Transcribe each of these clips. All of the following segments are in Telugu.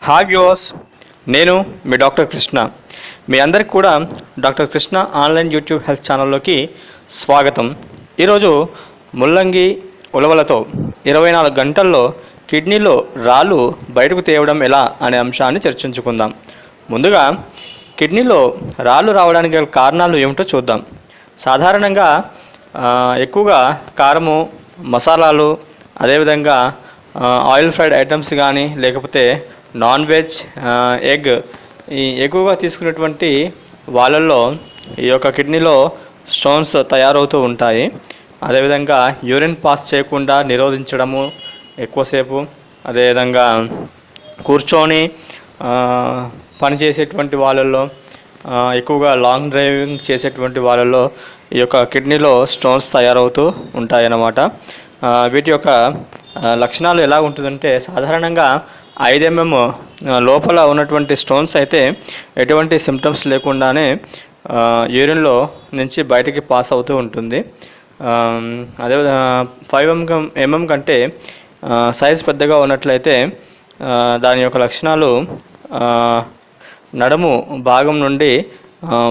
హాయ్ వ్యూవర్స్, నేను మీ డాక్టర్ కృష్ణ. మీ అందరికి కూడా doctor Krishna online YouTube health ఛానల్లోకి స్వాగతం. ఈరోజు ముల్లంగి ఉలవలతో 24 గంటల్లో కిడ్నీలో రాళ్ళు బయటకు తేవడం ఎలా అనే అంశాన్ని చర్చించుకుందాం. ముందుగా కిడ్నీలో రాళ్ళు రావడానికి గల కారణాలు ఏమిటో చూద్దాం. సాధారణంగా ఎక్కువగా కారము, మసాలాలు, అదేవిధంగా ఆయిల్ ఫ్రైడ్ ఐటమ్స్ కానీ లేకపోతే నాన్ వెజ్, ఎగ్ ఈ ఎక్కువగా తీసుకునేటువంటి వాళ్ళల్లో ఈ యొక్క కిడ్నీలో స్టోన్స్ తయారవుతూ ఉంటాయి. అదేవిధంగా యూరిన్ పాస్ చేయకుండా నిరోధించడము ఎక్కువసేపు, అదేవిధంగా కూర్చొని పనిచేసేటువంటి వాళ్ళల్లో, ఎక్కువగా లాంగ్ డ్రైవింగ్ చేసేటువంటి వాళ్ళల్లో ఈ యొక్క కిడ్నీలో స్టోన్స్ తయారవుతూ ఉంటాయన్నమాట. వీటి యొక్క లక్షణాలు ఎలా ఉంటుందంటే సాధారణంగా 5 mm లోపల ఉన్నటువంటి స్టోన్స్ అయితే ఎటువంటి సిమ్టమ్స్ లేకుండానే యూరిన్లో నుంచి బయటికి పాస్ అవుతూ ఉంటుంది. అదే 5 mm కంటే సైజ్ పెద్దగా ఉన్నట్లయితే దాని యొక్క లక్షణాలు నడుము భాగం నుండి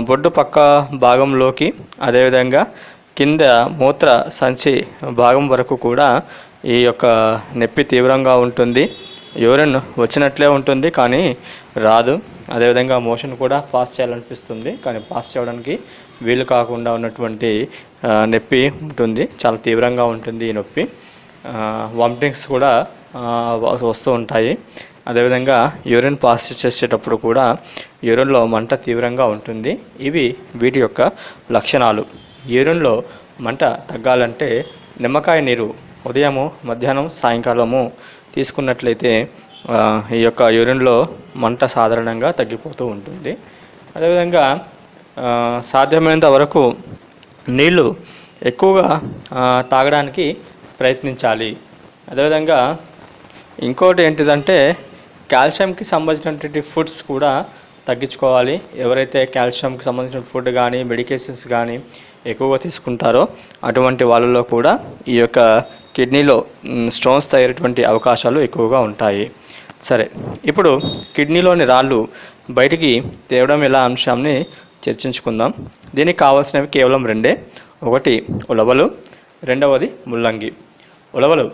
బొడ్డు పక్క భాగంలోకి, అదేవిధంగా కింద మూత్ర సంచి భాగం వరకు కూడా ఈ యొక్క నొప్పి తీవ్రంగా ఉంటుంది. యూరిన్ వచ్చినట్లే ఉంటుంది కానీ రాదు. అదేవిధంగా మోషన్ కూడా పాస్ చేయాలనిపిస్తుంది కానీ పాస్ చేయడానికి వీలు కాకుండా ఉన్నటువంటి నొప్పి ఉంటుంది. చాలా తీవ్రంగా ఉంటుంది ఈ నొప్పి. వామిటింగ్స్ కూడా వస్తూ ఉంటాయి. అదేవిధంగా యూరిన్ పాస్ చేసేటప్పుడు కూడా యూరిన్లో మంట తీవ్రంగా ఉంటుంది. ఇవి వీటి యొక్క లక్షణాలు. యూరిన్లో మంట తగ్గాలంటే నిమ్మకాయ నీరు ఉదయము, మధ్యాహ్నం, సాయంకాలము తీసుకున్నట్లయితే ఈ యొక్క యూరిన్లో మంట సాధారణంగా తగ్గిపోతూ ఉంటుంది. అదేవిధంగా సాధ్యమైనంత వరకు నీళ్ళు ఎక్కువగా తాగడానికి ప్రయత్నించాలి. అదేవిధంగా ఇంకోటి ఏంటిదంటే కాల్షియంకి సంబంధించినటువంటి ఫుడ్స్ కూడా తగ్గించుకోవాలి. ఎవరైతే కాల్షియంకి సంబంధించిన ఫుడ్ కానీ మెడికేషన్స్ కానీ ఎక్కువగా తీసుకుంటారో అటువంటి వాళ్ళలో కూడా ఈ యొక్క కిడ్నీలో స్టోన్స్ తయారయ్యేటువంటి అవకాశాలు ఎక్కువగా ఉంటాయి. సరే, ఇప్పుడు కిడ్నీలోని రాళ్ళు బయటికి తేవడం ఎలా అంశాన్ని చర్చించుకుందాం. దీనికి కావాల్సినవి కేవలం 2. ఒకటి ఉలవలు, రెండవది ముల్లంగి. ఉలవలు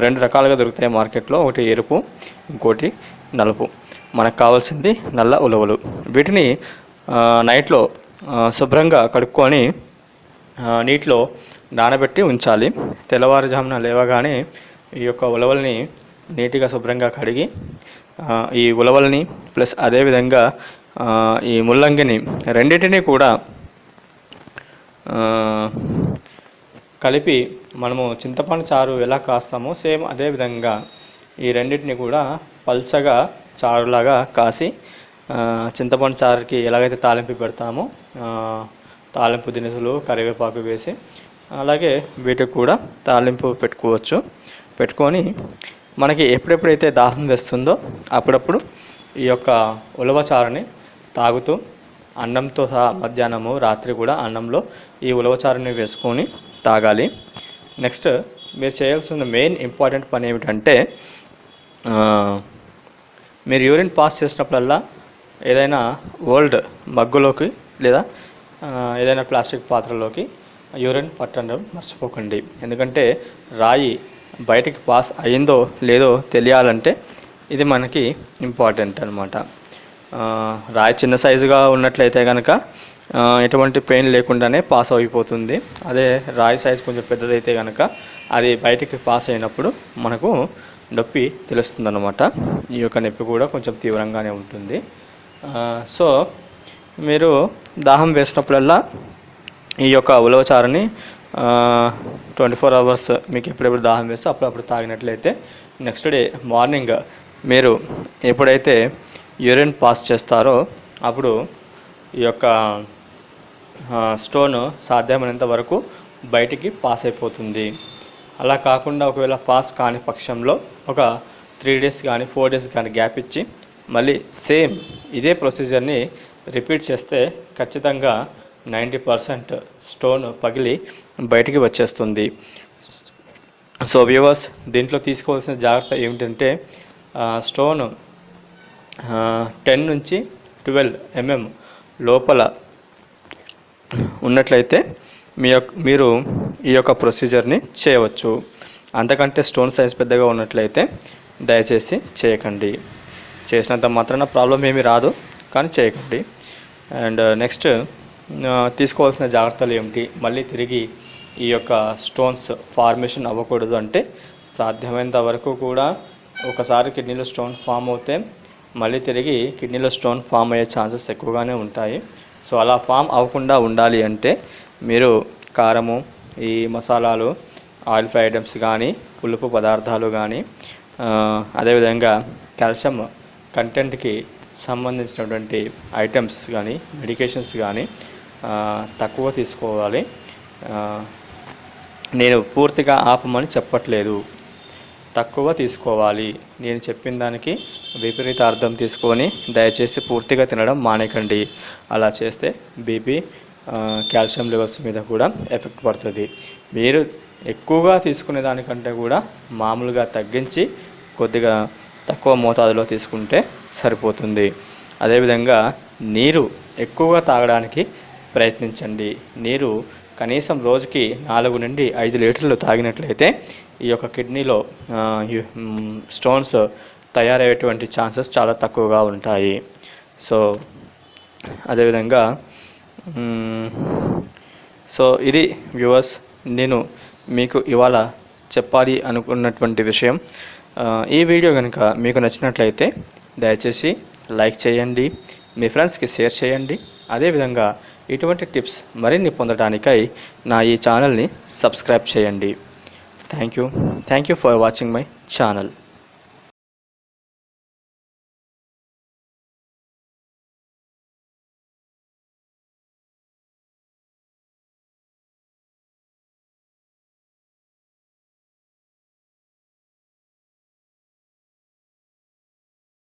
2 రకాలుగా దొరుకుతాయి మార్కెట్లో. ఒకటి ఎరుపు, ఇంకోటి నలుపు. మనకు కావాల్సింది నల్ల ఉలవలు. వీటిని నైట్లో శుభ్రంగా కడుక్కొని నీటిలో నానబెట్టి ఉంచాలి. తెల్లవారుజామున లేవగానే ఈ యొక్క ఉలవల్ని నీట్గా శుభ్రంగా కడిగి ఈ ఉలవల్ని ప్లస్ అదేవిధంగా ఈ ముల్లంగిని రెండింటినీ కూడా కలిపి మనము చింతపండు చారు ఎలా కాస్తామో సేమ్ అదేవిధంగా ఈ రెండింటిని కూడా పల్చగా చారులాగా కాసి చింతపండు చారుకి ఎలాగైతే తాలింపు పెడతామో తాలింపు దినుసులు, కరివేపాకు వేసి అలాగే వీటికి కూడా తాలింపు పెట్టుకొని మనకి ఎప్పుడెప్పుడైతే దాహం వేస్తుందో అప్పుడప్పుడు ఈ యొక్క ఉలవ చారుని తాగుతూ అన్నంతో సహా మధ్యాహ్నము, రాత్రి కూడా అన్నంలో ఈ ఉలవ చారుని వేసుకొని తాగాలి. నెక్స్ట్ మీరు చేయాల్సిన మెయిన్ ఇంపార్టెంట్ పని ఏమిటంటే మీరు యూరిన్ పాస్ చేసినప్పుడల్లా ఏదైనా ఓల్డ్ మగ్గులోకి లేదా ఏదైనా ప్లాస్టిక్ పాత్రలోకి యూరిన్ పట్టడం మర్చిపోకండి. ఎందుకంటే రాయి బయటికి పాస్ అయిందో లేదో తెలియాలంటే ఇది మనకి ఇంపార్టెంట్ అనమాట. రాయి చిన్న సైజుగా ఉన్నట్లయితే కనుక ఎటువంటి పెయిన్ లేకుండానే పాస్ అయిపోతుంది. అదే రాయి సైజు కొంచెం పెద్దదైతే కనుక అది బయటికి పాస్ అయినప్పుడు మనకు నొప్పి తెలుస్తుంది అన్నమాట. ఈ యొక్క నొప్పి కూడా కొంచెం తీవ్రంగానే ఉంటుంది. సో మీరు దాహం వేసినప్పుడల్లా ఈ యొక్క ఉలవ చారుని 24 hours మీకు ఎప్పుడెప్పుడు దాహం వేస్తే అప్పుడప్పుడు తాగినట్లయితే నెక్స్ట్ డే మార్నింగ్ మీరు ఎప్పుడైతే యూరిన్ పాస్ చేస్తారో అప్పుడు ఈ యొక్క స్టోన్ సాధ్యమైనంత వరకు బయటికి పాస్ అయిపోతుంది. అలా కాకుండా ఒకవేళ పాస్ కాని పక్షంలో ఒక 3 days కానీ 4 days కానీ గ్యాప్ ఇచ్చి మళ్ళీ సేమ్ ఇదే ప్రొసీజర్ని రిపీట్ చేస్తే ఖచ్చితంగా 90% స్టోన్ పగిలి బయటికి వచ్చేస్తుంది. సో వ్యూవర్స్, దీంట్లో తీసుకోవాల్సిన జాగ్రత్త ఏమిటంటే స్టోన్ 10 నుంచి 12 లోపల ఉన్నట్లయితే మీరు ఈ యొక్క ప్రొసీజర్ని చేయవచ్చు. అంతకంటే స్టోన్ సైజ్ పెద్దగా ఉన్నట్లయితే దయచేసి చేయకండి. చేసినంత మాత్రాన ప్రాబ్లం ఏమీ రాదు, కానీ చేయకండి. అండ్ నెక్స్ట్ తీసుకోవాల్సిన జాగ్రత్తలు ఏమిటి, మళ్ళీ తిరిగి ఈ యొక్క స్టోన్స్ ఫార్మేషన్ అవ్వకూడదు అంటే సాధ్యమైనంత వరకు కూడా ఒకసారి కిడ్నీలో స్టోన్ ఫామ్ అవుతే మళ్ళీ తిరిగి కిడ్నీలో స్టోన్ ఫామ్ అయ్యే ఛాన్సెస్ ఎక్కువగానే ఉంటాయి. సో అలా ఫామ్ అవ్వకుండా ఉండాలి అంటే మీరు కారము, ఈ మసాలాలు, ఆయిల్ ఫ్రై ఐటమ్స్ కానీ, పులుపు పదార్థాలు కానీ, అదేవిధంగా కాల్షియం కంటెంట్కి సంబంధించినటువంటి ఐటమ్స్ కానీ, మెడికేషన్స్ కానీ తక్కువ తీసుకోవాలి. నేను పూర్తిగా ఆపమని చెప్పట్లేదు, తక్కువ తీసుకోవాలి. నేను చెప్పిన దానికి విపరీత అర్థం తీసుకొని దయచేసి పూర్తిగా తినడం మానేకండి. అలా చేస్తే బీపీ, కాల్షియం లెవెల్స్ మీద కూడా ఎఫెక్ట్ పడుతుంది. మీరు ఎక్కువగా తీసుకునే దానికంటే కూడా మామూలుగా తగ్గించి కొద్దిగా తక్కువ మోతాదులో తీసుకుంటే సరిపోతుంది. అదేవిధంగా నీరు ఎక్కువగా తాగడానికి ప్రయత్నించండి. నీరు కనీసం రోజుకి 4 నుండి 5 లీటర్లు తాగినట్లయితే ఈ యొక్క కిడ్నీలో స్టోన్స్ తయారయ్యేటువంటి ఛాన్సెస్ చాలా తక్కువగా ఉంటాయి. సో అదేవిధంగా ఇది వ్యూవర్స్, నేను మీకు ఇవాళ చెప్పాలి అనుకున్నటువంటి విషయం. ఈ వీడియో కనుక మీకు నచ్చినట్లయితే దయచేసి లైక్ చేయండి, మీ ఫ్రెండ్స్కి షేర్ చేయండి. అదేవిధంగా ఇటువంటి టిప్స్ మరిన్ని పొందడానికై నా ఈ ఛానల్ని సబ్స్క్రైబ్ చేయండి. Thank you for watching my channel.